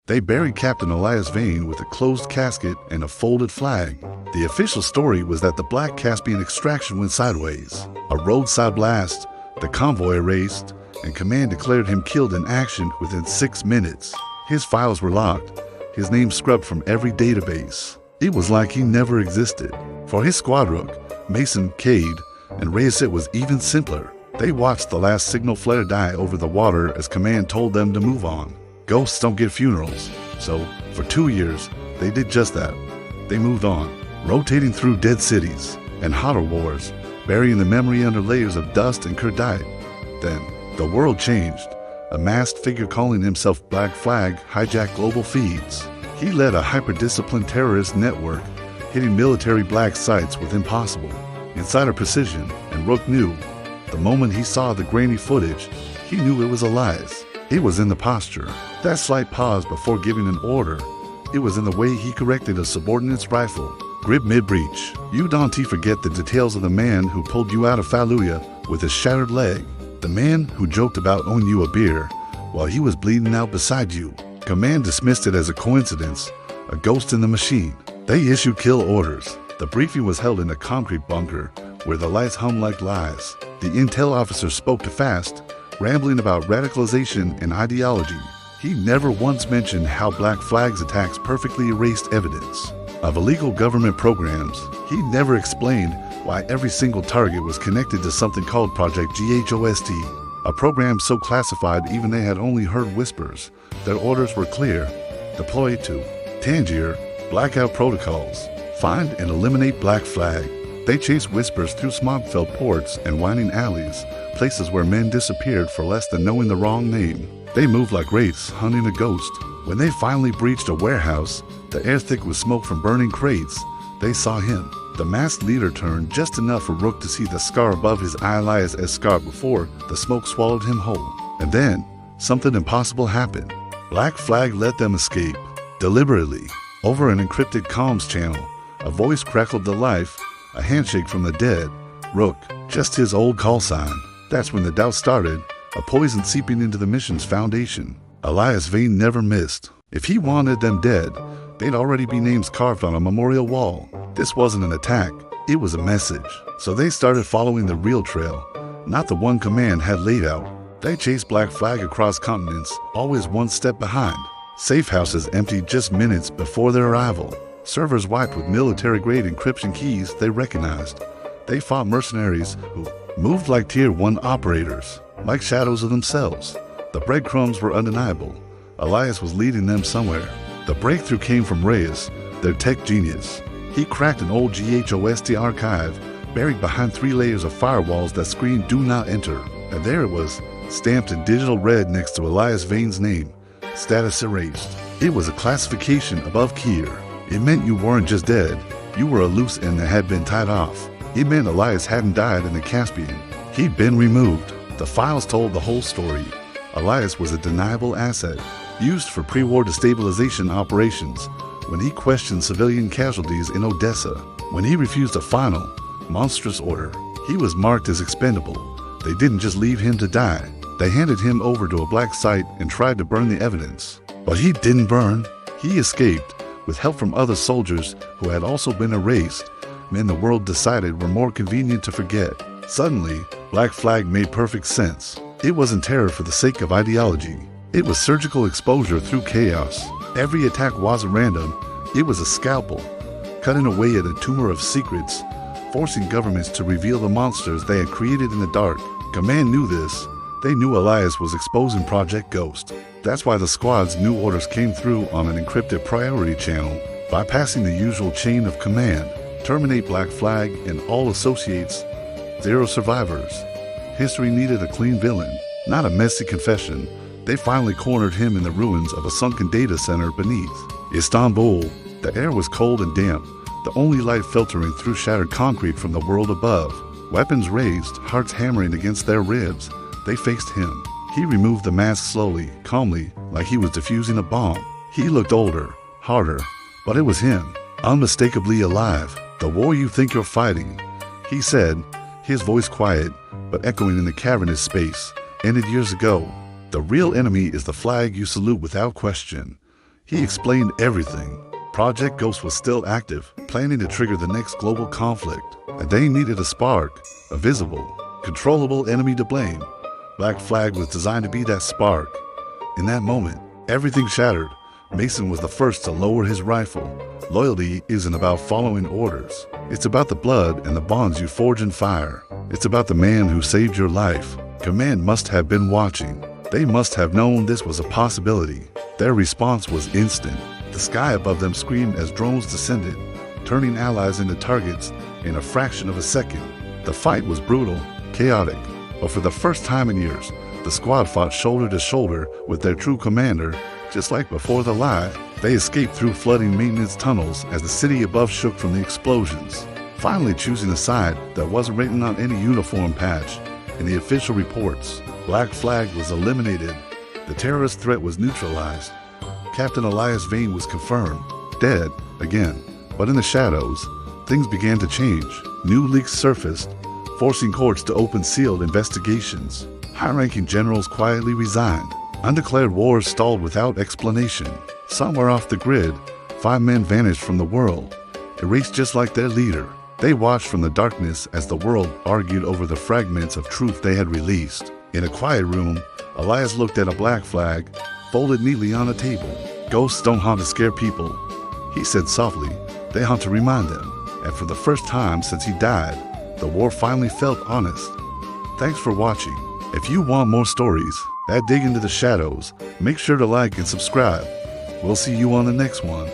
They buried Captain Elias Vane with a closed casket and a folded flag. The official story was that the Black Caspian extraction went sideways. A roadside blast, the convoy erased, and command declared him killed in action within 6 minutes. His files were locked, his name scrubbed from every database. It was like he never existed. For his squad rook, Mason, Cade, and Reyes, it was even simpler. They watched the last signal flare die over the water as command told them to move on. Ghosts don't get funerals, so for 2 years, they did just that. They moved on, rotating through dead cities and hotter wars, burying the memory under layers of dust and curdite. Then, the world changed. A masked figure calling himself Black Flag hijacked global feeds. He led a hyper-disciplined terrorist network, hitting military black sites with impossible insider precision, and Rook knew. The moment he saw the grainy footage, he knew it was Elias. It was in the posture, that slight pause before giving an order. It was in the way he corrected a subordinate's rifle, grip mid-breach. You don't forget the details of the man who pulled you out of Fallujah with a shattered leg. The man who joked about owing you a beer while he was bleeding out beside you. Command dismissed it as a coincidence, a ghost in the machine. They issued kill orders. The briefing was held in a concrete bunker where the lights hummed like lies. The intel officer spoke too fast, rambling about radicalization and ideology. He never once mentioned how Black Flag's attacks perfectly erased evidence of illegal government programs. He never explained why every single target was connected to something called Project GHOST, a program so classified even they had only heard whispers. Their orders were clear: deploy to Tangier, blackout protocols, find and eliminate Black Flag. They chased whispers through smog-filled ports and winding alleys, places where men disappeared for less than knowing the wrong name. They moved like wraiths hunting a ghost. When they finally breached a warehouse, the air thick with smoke from burning crates, they saw him. The masked leader turned just enough for Rook to see the scar above his eye Elias scarf before the smoke swallowed him whole. And then, something impossible happened. Black Flag let them escape. Deliberately. Over an encrypted comms channel, a voice crackled to life, a handshake from the dead. Rook, just his old call sign. That's when the doubt started, a poison seeping into the mission's foundation. Elias Vane never missed. If he wanted them dead, they'd already be names carved on a memorial wall. This wasn't an attack, it was a message. So they started following the real trail, not the one command had laid out. They chased Black Flag across continents, always one step behind. Safe houses emptied just minutes before their arrival. Servers wiped with military-grade encryption keys they recognized. They fought mercenaries who moved like Tier 1 operators, like shadows of themselves. The breadcrumbs were undeniable. Elias was leading them somewhere. The breakthrough came from Reyes, their tech genius. He cracked an old GHOST archive, buried behind 3 layers of firewalls that screamed "Do not enter." And there it was, stamped in digital red next to Elias Vane's name. Status erased. It was a classification above Kier. It meant you weren't just dead, you were a loose end that had been tied off. It meant Elias hadn't died in the Caspian. He'd been removed. The files told the whole story. Elias was a deniable asset, used for pre-war destabilization operations. When he questioned civilian casualties in Odessa, when he refused a final, monstrous order, he was marked as expendable. They didn't just leave him to die. They handed him over to a black site and tried to burn the evidence. But he didn't burn. He escaped, with help from other soldiers who had also been erased, men the world decided were more convenient to forget. Suddenly, Black Flag made perfect sense. It wasn't terror for the sake of ideology. It was surgical exposure through chaos. Every attack wasn't random. It was a scalpel, cutting away at a tumor of secrets, forcing governments to reveal the monsters they had created in the dark. Command knew this. They knew Elias was exposing Project Ghost. That's why the squad's new orders came through on an encrypted priority channel, bypassing the usual chain of command. Terminate Black Flag and all associates. 0 survivors. History needed a clean villain, not a messy confession. They finally cornered him in the ruins of a sunken data center beneath Istanbul. The air was cold and damp, the only light filtering through shattered concrete from the world above. Weapons raised, hearts hammering against their ribs. They faced him. He removed the mask slowly, calmly, like he was defusing a bomb. He looked older, harder, but it was him, unmistakably alive. The war you think you're fighting, he said, his voice quiet, but echoing in the cavernous space, ended years ago. The real enemy is the flag you salute without question. He explained everything. Project Ghost was still active, planning to trigger the next global conflict, and they needed a spark, a visible, controllable enemy to blame. Black Flag was designed to be that spark. In that moment, everything shattered. Mason was the first to lower his rifle. Loyalty isn't about following orders. It's about the blood and the bonds you forge in fire. It's about the man who saved your life. Command must have been watching. They must have known this was a possibility. Their response was instant. The sky above them screamed as drones descended, turning allies into targets in a fraction of a second. The fight was brutal, chaotic, but for the first time in years, the squad fought shoulder to shoulder with their true commander. Just like before the lie, they escaped through flooding maintenance tunnels as the city above shook from the explosions, finally choosing a side that wasn't written on any uniform patch. In the official reports, Black Flag was eliminated. The terrorist threat was neutralized. Captain Elias Vane was confirmed, dead again. But in the shadows, things began to change. New leaks surfaced, forcing courts to open sealed investigations. High-ranking generals quietly resigned. Undeclared wars stalled without explanation. Somewhere off the grid, 5 men vanished from the world, erased just like their leader. They watched from the darkness as the world argued over the fragments of truth they had released. In a quiet room, Elias looked at a black flag, folded neatly on a table. Ghosts don't hunt to scare people, he said softly. They hunt to remind them. And for the first time since he died, the war finally felt honest. Thanks for watching. If you want more stories that dig into the shadows, make sure to like and subscribe. We'll see you on the next one.